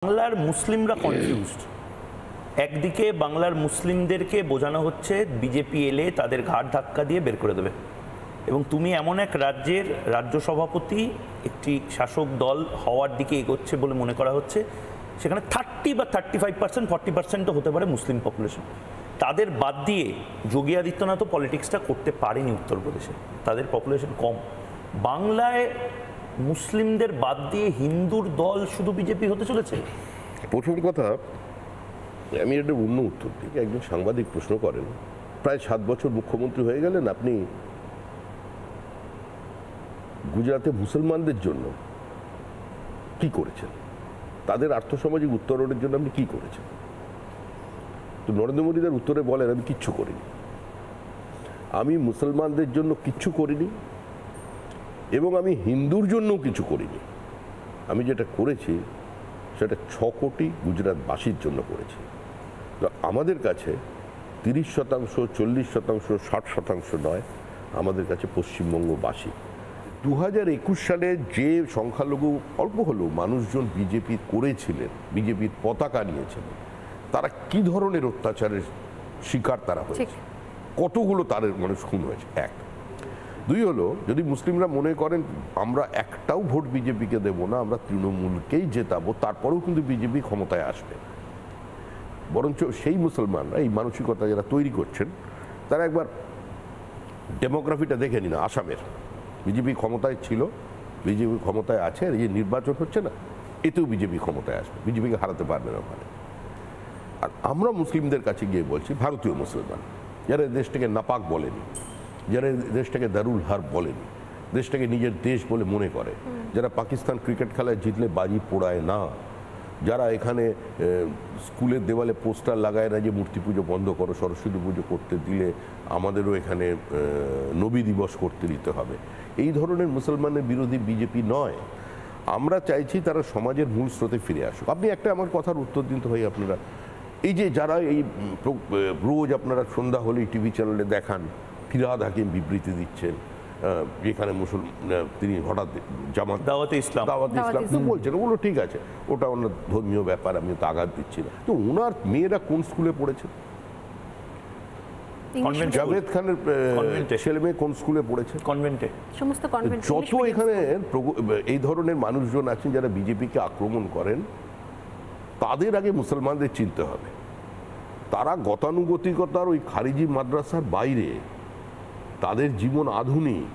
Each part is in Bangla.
বাংলার মুসলিমরা কনফিউজড। একদিকে বাংলার মুসলিমদেরকে বোঝানো হচ্ছে বিজেপি এলে তাদের ঘাড় ধাক্কা দিয়ে বের করে দেবে, এবং তুমি এমন এক রাজ্যের রাজ্য সভাপতি একটি শাসক দল হওয়ার দিকে এগোচ্ছে বলে মনে করা হচ্ছে, সেখানে 30 বা 35%, 40%ও হতে পারে মুসলিম পপুলেশন। তাদের বাদ দিয়ে যোগী আদিত্যনাথও পলিটিক্সটা করতে পারেনি উত্তরপ্রদেশে, তাদের পপুলেশন কম। বাংলায় মুসলিমদের বাদ দিয়ে হিন্দুর দল শুধু বিজেপি হতে চলেছে। প্রথম কথা, আমি একটা অন্য উত্তর দিই। একজন সাংবাদিক প্রশ্ন করেন, প্রায় 7 বছর মুখ্যমন্ত্রী হয়ে গেলেন, আপনি গুজরাটে মুসলমানদের জন্য কি করেছেন, তাদের আর্থসামাজিক উত্তরণের জন্য আপনি কি করেছেন? তো নরেন্দ্র মোদী তার উত্তরে বলেন, আমি কিচ্ছু করিনি, আমি মুসলমানদের জন্য কিচ্ছু করিনি এবং আমি হিন্দুর জন্যও কিছু করিনি। আমি যেটা করেছি সেটা 6 কোটি গুজরাটবাসীর জন্য করেছি। তো আমাদের কাছে 30%, 40%, 60% নয়, আমাদের কাছে পশ্চিমবঙ্গবাসী। 2021 সালে যে সংখ্যালঘু অল্প হলেও মানুষজন বিজেপি করেছিলেন, বিজেপির পতাকা নিয়েছিলেন, তারা কি ধরনের অত্যাচারের শিকার তারা হয়েছে, কতগুলো তাদের মানুষ খুন হয়েছে। 1, 2 হলো, যদি মুসলিমরা মনে করেন আমরা একটাও ভোট বিজেপিকে দেব না, আমরা তৃণমূলকেই জেতাবো, তারপরেও কিন্তু বিজেপি ক্ষমতায় আসবে। বরঞ্চ সেই মুসলমানরা এই মানসিকতা যারা তৈরি করছেন, তারা একবার ডেমোগ্রাফিটা দেখে নিন। আসামের বিজেপি ক্ষমতায় ছিল, বিজেপি ক্ষমতায় আছে, এই যে নির্বাচন হচ্ছে না, এতেও বিজেপি ক্ষমতায় আসবে, বিজেপিকে হারাতে পারবে না ওখানে। আর আমরা মুসলিমদের কাছে গিয়ে বলছি, ভারতীয় মুসলমান যারা দেশটাকে নাপাক বলেনি, যারা দেশটাকে দারুল হার্ব বলেনি, দেশটাকে নিজের দেশ বলে মনে করে, যারা পাকিস্তান ক্রিকেট খেলায় জিতলে বাজি পোড়ায় না, যারা এখানে স্কুলের দেওয়ালে পোস্টার লাগায় না যে মূর্তি পুজো বন্ধ করো, সরস্বতী পুজো করতে দিলে আমাদেরও এখানে নবী দিবস করতে দিতে হবে, এই ধরনের মুসলমানের বিরোধী বিজেপি নয়। আমরা চাইছি তারা সমাজের মূল স্রোতে ফিরে আসুক। আপনি একটা আমার কথার উত্তর দিতে হয়, আপনারা এই যে যারা এই রোজ আপনারা সন্ধ্যা হলেই টিভি চ্যানেলে দেখান ফিরহাদ হাকিম বিবৃতি দিচ্ছেন, যেখানে তিনি হঠাৎ দাওয়াতে ইসলাম তো বলছেন, ওগুলো ঠিক আছে, ওটা ওনার ধর্মীয় ব্যাপার, আমি তো আঘাত দিচ্ছি না। তো ওনার মেয়েরা কোন স্কুলে পড়েছে? জাভেদ খানের ছেলে মেয়ে কোন স্কুলে পড়েছে? কনভেন্টে। যত এখানে এই ধরনের মানুষজন আছেন যারা বিজেপিকে আক্রমণ করেন, তাদের আগে মুসলমানদের চিনতে হবে। তারা গতানুগতিকতার ওই খারিজি মাদ্রাসার বাইরে, তাদের জীবন আধুনিক,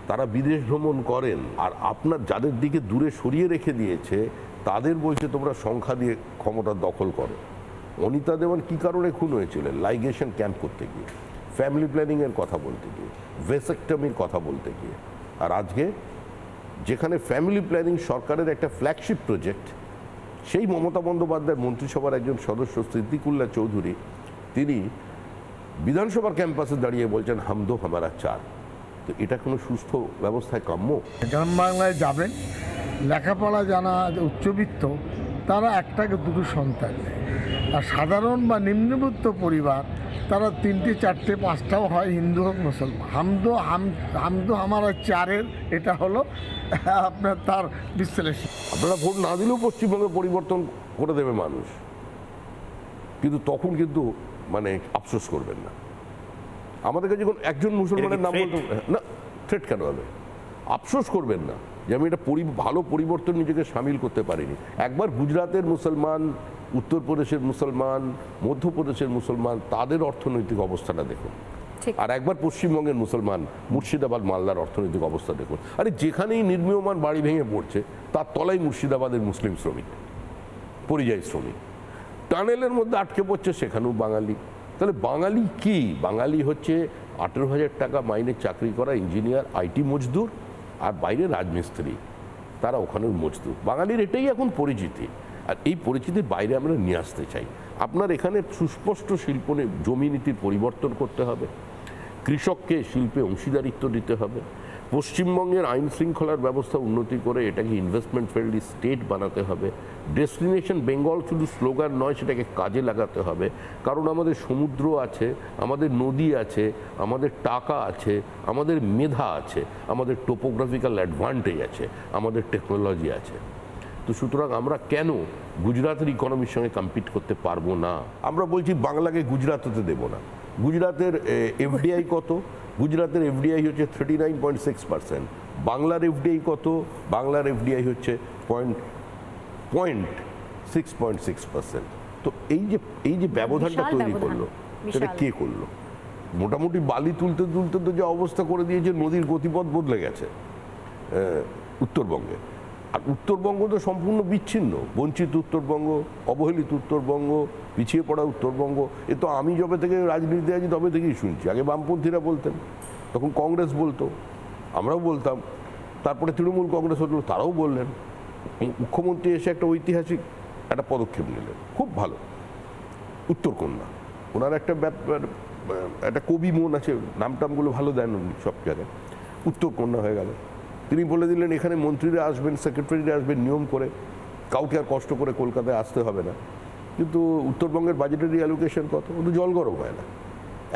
তারা বিদেশ ভ্রমণ করেন। আর আপনার যাদের দিকে দূরে সরিয়ে রেখে দিয়েছে, তাদের বলছে তোমরা সংখ্যা দিয়ে ক্ষমতা দখল করো। অনিতা দেওয়ান কী কারণে খুন হয়েছিলেন? লাইগেশন ক্যাম্প করতে গিয়ে, ফ্যামিলি প্ল্যানিংয়ের কথা বলতে গিয়ে, ভেসেক্টমির কথা বলতে গিয়ে। আর আজকে যেখানে ফ্যামিলি প্ল্যানিং সরকারের একটা ফ্ল্যাগশিপ প্রজেক্ট, সেই মমতা বন্দ্যোপাধ্যায়ের মন্ত্রিসভার একজন সদস্য সিদ্দিকুল্লাহ চৌধুরী, তিনি বিধানসভার ক্যাম্পাসে দাঁড়িয়ে বলছেন হাম দো হামারা চার। তো এটা কোনো সুস্থ ব্যবস্থায় কাম্য? গ্রাম বাংলায় যাবেন, লেখাপড়া জানা উচ্চবিত্ত, তারা একটাকে দুটো সন্তান নেয়। আর সাধারণ বা নিম্নবিত্ত পরিবার, তারা 3টে 4টে 5টাও হয়, হিন্দু হোক মুসলমান। হামদো হামারা চারের এটা হলো আপনার তার বিশ্লেষণ। আপনারা ভোট না দিলেও পশ্চিমবঙ্গে পরিবর্তন করে দেবে মানুষ, কিন্তু তখন কিন্তু মানে আফসোস করবেন না। আমাদের কাছে যখন একজন মুসলমানের নাম বলতে না, থ্রেট কেন হবে? আফসোস করবেন না যে আমি এটা ভালো পরিবর্তন নিজেকে সামিল করতে পারিনি। একবার গুজরাটের মুসলমান, উত্তরপ্রদেশের মুসলমান, মধ্যপ্রদেশের মুসলমান, তাদের অর্থনৈতিক অবস্থাটা দেখুন, আর একবার পশ্চিমবঙ্গের মুসলমান, মুর্শিদাবাদ মালদার অর্থনৈতিক অবস্থা দেখুন। আরে যেখানেই নির্মীয়মান বাড়ি ভেঙে পড়ছে, তার তলায় মুর্শিদাবাদের মুসলিম শ্রমিক, পরিযায়ী শ্রমিক, টানেলের মধ্যে আটকে পড়ছে, সেখানেও বাঙালি। তাহলে বাঙালি কি? বাঙালি হচ্ছে 18,000 টাকা মাইনে চাকরি করা ইঞ্জিনিয়ার, আইটি মজদুর, আর বাইরে রাজমিস্ত্রি, তারা ওখানের মজদুর। বাঙালির এটাই এখন পরিচিতি, আর এই পরিচিতির বাইরে আমরা নিয়ে আসতে চাই। আপনার এখানে সুস্পষ্ট শিল্প জমি নীতির পরিবর্তন করতে হবে, কৃষককে শিল্পে অংশীদারিত্ব দিতে হবে, পশ্চিমবঙ্গের আইন শৃঙ্খলার ব্যবস্থা উন্নতি করে এটাকে ইনভেস্টমেন্ট ফ্রেন্ডলি স্টেট বানাতে হবে। ডেস্টিনেশন বেঙ্গল শুধু স্লোগান নয়, সেটাকে কাজে লাগাতে হবে। কারণ আমাদের সমুদ্র আছে, আমাদের নদী আছে, আমাদের টাকা আছে, আমাদের মেধা আছে, আমাদের টোপোগ্রাফিক্যাল অ্যাডভান্টেজ আছে, আমাদের টেকনোলজি আছে। তো সুতরাং আমরা কেন গুজরাটের ইকোনমির সঙ্গে কম্পিট করতে পারবো না? আমরা বলছি বাংলাকে গুজরাট হতে দেবো না। গুজরাটের এফডিআই কত? গুজরাটের এফডিআই হচ্ছে 39.6%। বাংলার এফডিআই কত? বাংলার এফডিআই হচ্ছে 6.6%। তো এই যে ব্যবধানটা বিশাল তৈরি ব্যবধান, করলো, বিশাল। সেটা কে করলো? মোটামুটি বালি তুলতে তুলতে তো যে অবস্থা করে দিয়েছে, নদীর গতিপথ বদলে গেছে উত্তরবঙ্গে। আর উত্তরবঙ্গ তো সম্পূর্ণ বিচ্ছিন্ন, বঞ্চিত উত্তরবঙ্গ, অবহেলিত উত্তরবঙ্গ, পিছিয়ে পড়া উত্তরবঙ্গ। এ তো আমি যবে থেকে রাজনীতিতে আছি তবে থেকেই শুনছি। আগে বামপন্থীরা বলতেন, তখন কংগ্রেস বলতো, আমরাও বলতাম, তারপরে তৃণমূল কংগ্রেস হলো, তারাও বললেন। মুখ্যমন্ত্রী এসে একটা ঐতিহাসিক একটা পদক্ষেপ নিলেন, খুব ভালো। উত্তরকন্যা, ওনার একটা একটা কবি মন আছে, নামটামগুলো ভালো দেন উনি সব জায়গায়। উত্তরকন্যা হয়ে গেল। তিনি বলে দিলেন এখানে মন্ত্রীরা আসবেন, সেক্রেটারিরা আসবেন নিয়ম করে, কাউকে আর কষ্ট করে কলকাতায় আসতে হবে না। কিন্তু উত্তরবঙ্গের বাজেটারি অ্যালোকেশন কত? ও তো জল গরম হয় না।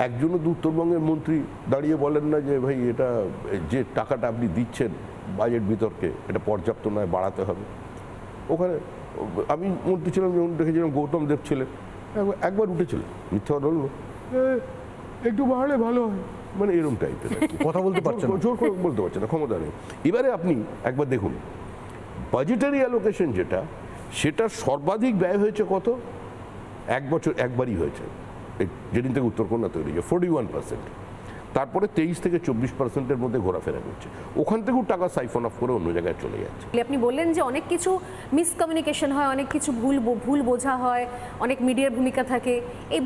একজনও তো উত্তরবঙ্গের মন্ত্রী দাঁড়িয়ে বলেন না যে ভাই এটা যে টাকাটা আপনি দিচ্ছেন বাজেট বিতর্কে, এটা পর্যাপ্ত নয়, বাড়াতে হবে। ওখানে আমি মন্ত্রী ছিলাম যখন দেখেছিলাম, গৌতম দেব ছিলেন, একবার উঠেছিলেন, মিথ্যা কথা বললো, একটু বাড়লে ভালো হয়, মানে এরকম টাইপের। কথা বলতে পারছেন না। জোর করে বলতে পারছে না, ক্ষমতা নেই। এবারে আপনি একবার দেখুন বাজেটারি অ্যালোকেশন যেটা, সেটা সর্বাধিক ব্যয় হয়েছে কত? এক বছর একবারই হয়েছে, যেদিন থেকে উত্তরকন্যা তৈরি হয়েছে, 41%। তারপরে 23 থেকে 24%-এর মধ্যে ঘোরাফেরা করছে। ওখান থেকেও টাকা সাইফন অফ করে অন্য জায়গায় চলে যাচ্ছে। আপনি বললেন যে অনেক কিছু মিসকমিউনিকেশন হয়, অনেক কিছু ভুল বোঝা হয়, অনেক মিডিয়ার ভূমিকা থাকে। এই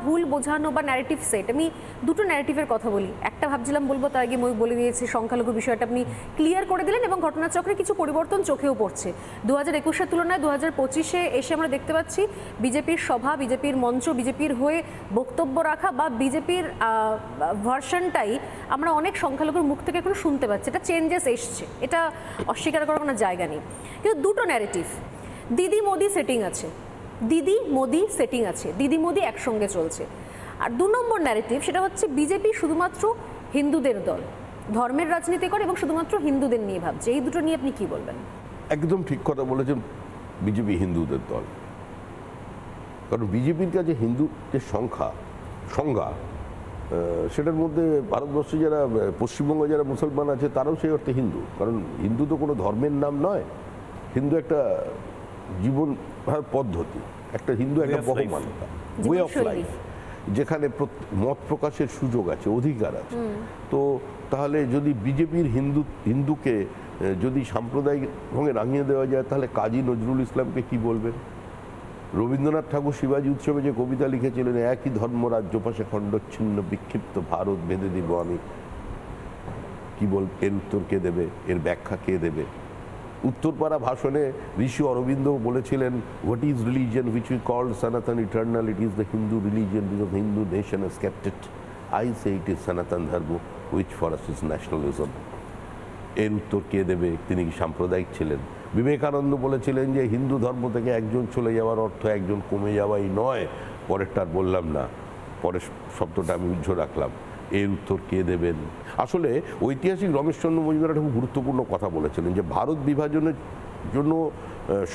ভুল বোঝানো বা ন্যারেটিভ সেট, আমি দুটো ন্যারেটিভের কথা বলি। একটা ভাবছিলাম বলবো, তার আগে মই বলে দিয়েছি সংখ্যালঘু বিষয়টা আপনি ক্লিয়ার করে দিলেন, এবং ঘটনাচক্রে কিছু পরিবর্তন চোখেও পড়ছে। 2021-এর তুলনায় 2025-এ এসে আমরা দেখতে পাচ্ছি বিজেপির সভা, বিজেপির মঞ্চ, বিজেপির হয়ে বক্তব্য রাখা বা বিজেপির ভার্সনটাই আমরা অনেক সংখ্যালঘুর মুখ থেকে এখন শুনতে পাচ্ছি। এটা চেঞ্জেস এসছে, এটা অস্বীকার করার কোনো জায়গা নেই। কিন্তু দুটো ন্যারেটিভ, দিদি মোদি সেটিং আছে, দিদি মোদি সেটিং আছে, দিদি মোদি একসঙ্গে চলছে। আর 2 নম্বর ন্যারেটিভ, সেটা হচ্ছে বিজেপি শুধুমাত্র হিন্দুদের দল, ধর্মের রাজনীতি করে এবং শুধুমাত্র হিন্দুদের নিয়ে ভাবছে। এই দুটো নিয়ে আপনি কি বলবেন? একদম ঠিক কথা বলেছেন, বিজেপি হিন্দুদের দল। কারণ বিজেপির কাছে হিন্দু যে সংজ্ঞা, সেটার মধ্যে ভারতবর্ষে যারা, পশ্চিমবঙ্গে যারা মুসলমান আছে তারাও সেই অর্থে হিন্দু। কারণ হিন্দু তো কোনো ধর্মের নাম নয়, হিন্দু একটা জীবন পদ্ধতি, একটা হিন্দু একটা বহমানতা, ওয়ে অফ লাইফ, যেখানে মত প্রকাশের সুযোগ আছে, অধিকার আছে। তো তাহলে যদি বিজেপির হিন্দুকে যদি সাম্প্রদায়িক ঢঙে রাঙিয়ে দেওয়া যায়, তাহলে কাজী নজরুল ইসলামকে কি বলবেন? রবীন্দ্রনাথ ঠাকুর শিবাজি উৎসবে যে কবিতা লিখেছিলেন, একই ধর্ম রাজ্য পাশে খণ্ডচ্ছিন্ন বিক্ষিপ্ত ভারত বেঁধে দিব আমি, কি বল, এর উত্তর কে দেবে? এর ব্যাখ্যা কে দেবে? উত্তরপাড়া ভাষণে ঋষি অরবিন্দ বলেছিলেন, what is religion which we called Sanatan eternal, it is the Hindu religion because Hindu nation has kept it, I say it is Sanatan Dharma which for us is nationalism. এর উত্তর কে দেবে? তিনি কি সাম্প্রদায়িক ছিলেন? বিবেকানন্দ বলেছিলেন যে হিন্দু ধর্ম থেকে একজন চলে যাওয়ার অর্থ একজন কমে যাওয়াই নয়। পরেরটা আর বললাম না, পরের শব্দটা আমি উজ্জ্ব রাখলাম। এর উত্তর কে দেবেন? আসলে ঐতিহাসিক রমেশচন্দ্র মজুমদার একটা খুব গুরুত্বপূর্ণ কথা বলেছিলেন, যে ভারত বিভাজনের জন্য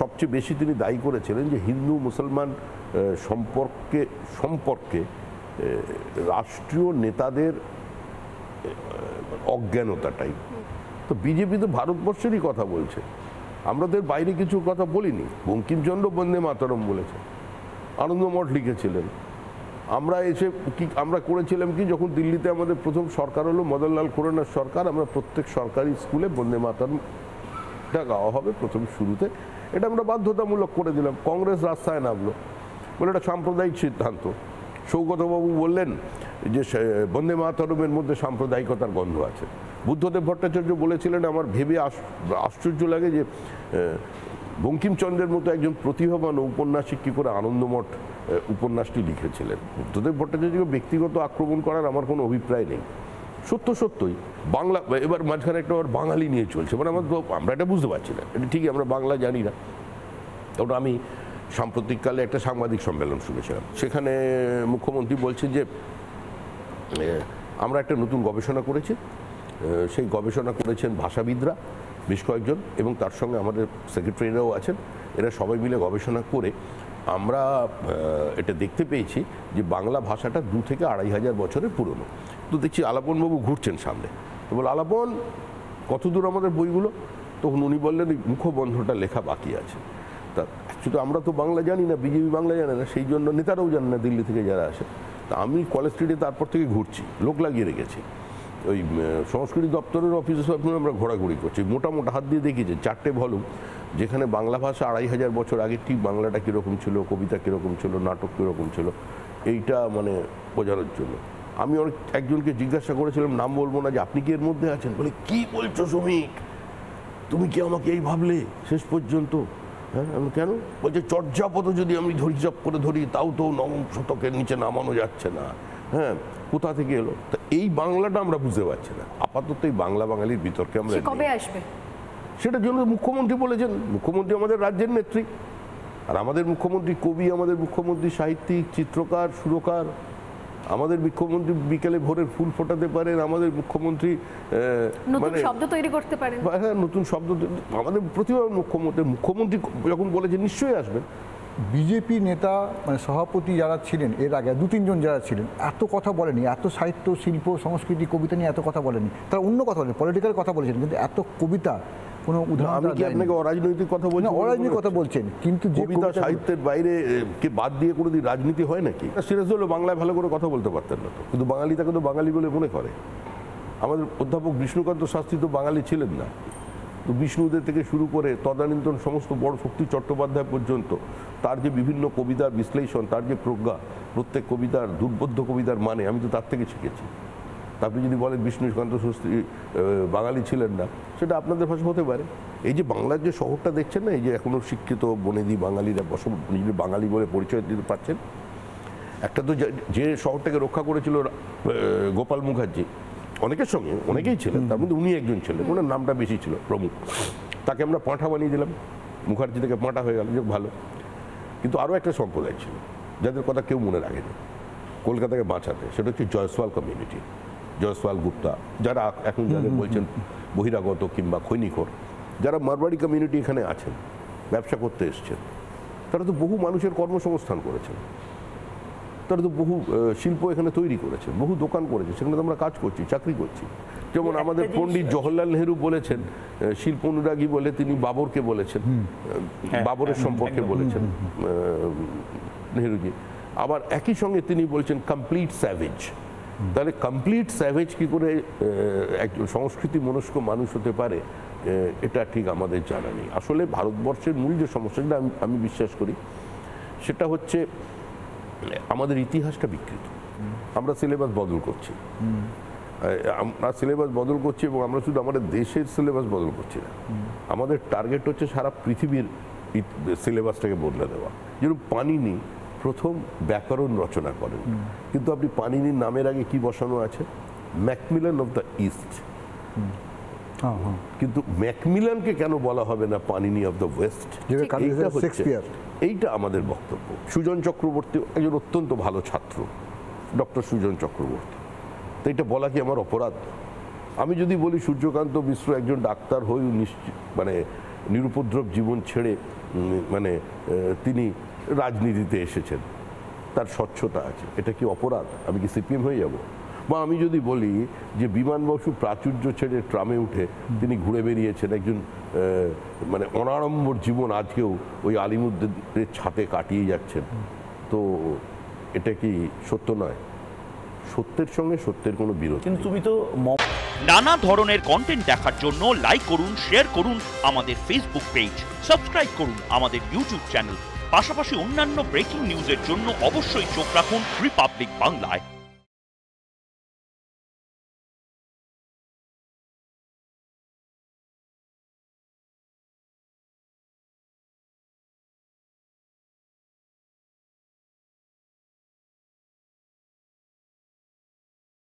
সবচেয়ে বেশি তিনি দায়ী করেছিলেন যে হিন্দু মুসলমান সম্পর্কে রাষ্ট্রীয় নেতাদের অজ্ঞানতাটাই। তো বিজেপি তো ভারতবর্ষেরই কথা বলছে, আমাদের বাইরে কিছু কথা বলিনি। বঙ্কিমচন্দ্র বন্দে মাতরম বলেছে, আনন্দমঠ লিখেছিলেন। আমরা করেছিলাম কি, যখন দিল্লিতে আমাদের প্রথম সরকার হলো মদনলাল খুরানার সরকার, আমরা প্রত্যেক সরকারি স্কুলে বন্দে মাতরমটা গাওয়া হবে প্রথম শুরুতে, এটা আমরা বাধ্যতামূলক করে দিলাম। কংগ্রেস রাস্তায় নামলো, বলে এটা সাম্প্রদায়িক সিদ্ধান্ত। সৌগতবাবু বললেন যে বন্দে মাতরমের মধ্যে সাম্প্রদায়িকতার গন্ধ আছে। বুদ্ধদেব ভট্টাচার্য বলেছিলেন, আমার ভেবে আশ্চর্য লাগে যে বঙ্কিমচন্দ্রের মতো একজন প্রতিভাবান উপন্যাসিক কী করে আনন্দমঠ উপন্যাসটি লিখেছিলেন। বুদ্ধদেব ভট্টাচার্যকে ব্যক্তিগত আক্রমণ করার আমার কোনো অভিপ্রায় নেই। সত্যই বাংলা, এবার মাঝখানে একটা বাঙালি নিয়ে চলছে, মানে আমরা এটা বুঝতে পারছি না, এটা ঠিকই আমরা বাংলা জানি না। ওটা আমি সাম্প্রতিককালে একটা সাংবাদিক সম্মেলন শুনেছিলাম, সেখানে মুখ্যমন্ত্রী বলছেন যে আমরা একটা নতুন গবেষণা করেছি, সেই গবেষণা করেছেন ভাষাবিদরা, বেশ কয়েকজন, এবং তার সঙ্গে আমাদের সেক্রেটারিরাও আছেন। এরা সবাই মিলে গবেষণা করে আমরা এটা দেখতে পেয়েছি যে বাংলা ভাষাটা 2 থেকে 2,500 বছরের পুরনো। তো দেখছি আলাপনবাবু ঘুরছেন সামনে, তো বলে আলাপন কতদূর আমাদের বইগুলো? তখন উনি বললেন এই মুখবন্ধটা লেখা বাকি আছে। তা অ্যাকচুয়ালি আমরা তো বাংলা জানি না, বিজেপি বাংলা জানে না, সেই জন্য নেতারাও জানে না দিল্লি থেকে যারা আসে। তা আমি কলেজ স্ট্রিটে তারপর থেকে ঘুরছি, লোক লাগিয়ে রেখেছি। ওই সংস্কৃতি দপ্তরের অফিসে সব আমরা ঘোরাঘুরি করছি, মোটা মোটা হাত দিয়ে দেখিয়েছি 4টে ভলিউম, যেখানে বাংলা ভাষা 2,500 বছর আগে ঠিক বাংলাটা কীরকম ছিল, কবিতা কীরকম ছিল, নাটক কীরকম ছিল, এইটা মানে বোঝানোর জন্য। আমি একজনকে জিজ্ঞাসা করেছিলাম, নাম বলবো না, যে আপনি কি এর মধ্যে আছেন? বলে কি বলছো শ্রমিক, তুমি কি আমাকে এই ভাবলে শেষ পর্যন্ত? হ্যাঁ, কেন? বলছে চর্যাপদ যদি আমি হিসাব করে ধরি তাও তো 9ম শতকের নিচে নামানো যাচ্ছে না। হ্যাঁ, কোথা থেকে এলো? তা এই বাংলাটা আমরা বুঝতে পারছি না। আপাতত এই বাংলা বাঙালির বিতর্কে আমরা কবে আসবে সেটার জন্য মুখ্যমন্ত্রী বলেছেন। মুখ্যমন্ত্রী আমাদের রাজ্যের নেত্রী, আর আমাদের মুখ্যমন্ত্রী কবি, আমাদের মুখ্যমন্ত্রী সাহিত্যিক, চিত্রকার, সুরকার। আমাদের মুখ্যমন্ত্রী বিকেলে ভোরের ফুল ফোটাতে পারেন, আমাদের মুখ্যমন্ত্রী নতুন শব্দ তৈরি করতে পারেন। হ্যাঁ, নতুন শব্দ, আমাদের প্রতিভা মুখ্যমন্ত্রী যখন বলেছে নিশ্চয়ই আসবেন। বিজেপি নেতা মানে সভাপতি যারা ছিলেন এর আগে 2-3 জন যারা ছিলেন এত কথা বলেনি, এত সাহিত্য, শিল্প, সংস্কৃতি, কবিতা নিয়ে এত কথা বলেনি। তারা অন্য কথা বলেন, পলিটিক্যাল কথা বলেছেন, কিন্তু এত কবিতা কোনো উদাহরণ আমি কি আপনাকে অরাজনৈতিক কথা বলছি? অরাজনৈতিক কথা বলছেন, কিন্তু যে কবিতা সাহিত্যের বাইরে কে বাদ দিয়ে কোনোদিন রাজনীতি হয় নাকি? সিরিয়াস হলো বাংলায় ভালো করে কথা বলতে পারতেন না তো, কিন্তু বাঙালি তাকে তো বাঙালি বলে মনে করে। আমাদের অধ্যাপক বিষ্ণুকান্ত শাস্ত্রী তো বাঙালি ছিলেন না, তো বিষ্ণুদের থেকে শুরু করে তদানীন্তন সমস্ত বড় শক্তি চট্টোপাধ্যায় পর্যন্ত তার যে বিভিন্ন কবিতার বিশ্লেষণ, তার যে প্রজ্ঞা, প্রত্যেক কবিতার দুর্বোধ্য কবিতার মানে আমি তো তার থেকে শিখেছি। আপনি যদি বলেন বিষ্ণুকান্ত শাস্ত্রী বাঙালি ছিলেন না, সেটা আপনাদের ভাষা হতে পারে। এই যে বাংলার যে শহরটা দেখছেন না, এই যে এখনো শিক্ষিত বনেদি বাঙালিরা নিজের বাঙালি বলে পরিচয় দিতে পারছেন, একটা তো যে শহরটাকে রক্ষা করেছিল গোপাল মুখার্জি, অনেকের সঙ্গে অনেকেই ছিলেন, তার মধ্যে উনি একজন ছিলেন, ওনার নামটা বেশি ছিল প্রমুখ। তাকে আমরা পাঁঠা বানিয়ে দিলাম, মুখার্জি থেকে পাঁঠা হয়ে গেল, যে ভালো। কিন্তু আরও একটা সম্প্রদায় ছিল যাদের কথা কেউ মনে রাখেনি কলকাতাকে বাঁচাতে, সেটা হচ্ছে জয়সওয়াল কমিউনিটি, জয়সওয়াল গুপ্তা, যারা এখন যাদের বলছেন বহিরাগত কিংবা খৈনিখোর, যারা মারবাড়ি কমিউনিটি এখানে আছেন, ব্যবসা করতে এসছেন, তারা তো বহু মানুষের কর্মসংস্থান করেছেন, তারা তো বহু শিল্প এখানে তৈরি করেছেন, বহু দোকান করেছে, সেখানে তো আমরা কাজ করছি, চাকরি করছি। যেমন আমাদের পণ্ডিত জওহরলাল নেহরু বলেছেন, শিল্প অনুরাগী বলে তিনি বাবরকে বলেছেন, বাবরের সম্পর্কে বলেছেন নেহরুজি। আবার একই সঙ্গে তিনি বলছেন কমপ্লিট স্যাভেজ। তাহলে কমপ্লিট স্যাভেজ কি করে একজন সংস্কৃতি মনস্ক মানুষ হতে পারে, এটা ঠিক আমাদের জানা নেই। আসলে ভারতবর্ষের মূল যে সমস্যাটা আমি বিশ্বাস করি, সেটা হচ্ছে আমাদের ইতিহাসটা বিকৃত। আমরা সিলেবাস বদল করছি, এবং আমরা শুধু আমাদের দেশের সিলেবাস বদল করছি না, আমাদের টার্গেট হচ্ছে সারা পৃথিবীর সিলেবাসটাকে বদলে দেওয়া। যেরকম পানিনি প্রথম ব্যাকরণ রচনা করেন, কিন্তু আপনি পানিনির নামের আগে কি বসানো আছে? Macmillan of the east. কিন্তু ম্যাকমিলানকে কেন বলা হবে না পানিনি অফ দ্য ওয়েস্ট? এইটা আমাদের বক্তব্য। সুজন চক্রবর্তী একজন অত্যন্ত ভালো ছাত্র, ডক্টর সুজন চক্রবর্তী, তো এটা বলা কি আমার অপরাধ? আমি যদি বলি সূর্যকান্ত মিশ্র একজন ডাক্তার হয়ে মানে নিরুপদ্রব জীবন ছেড়ে মানে তিনি রাজনীতিতে এসেছেন, তার স্বচ্ছতা আছে, এটা কি অপরাধ? আমি কি সিপিএম হয়ে যাব? বা আমি যদি বলি যে বিমান বসু প্রাচুর্য ছেড়ে ট্রামে উঠে তিনি ঘুরে বেরিয়েছেন, একজন মানে অনাড়ম্বর জীবন আজকেও ওই আলিমুদ্দিনের ছাতে কাটিয়ে যাচ্ছেন, তো এটা কি সত্য নয়? সত্যের সঙ্গে সত্যের কোনো বিরোধ। কিন্তু তুমি তো নানা ধরনের কন্টেন্ট দেখার জন্য লাইক করুন, শেয়ার করুন আমাদের ফেসবুক পেজ, সাবস্ক্রাইব করুন আমাদের ইউটিউব চ্যানেল। পাশাপাশি অন্যান্য ব্রেকিং নিউজের জন্য অবশ্যই চোখ রাখুন রিপাবলিক বাংলায়।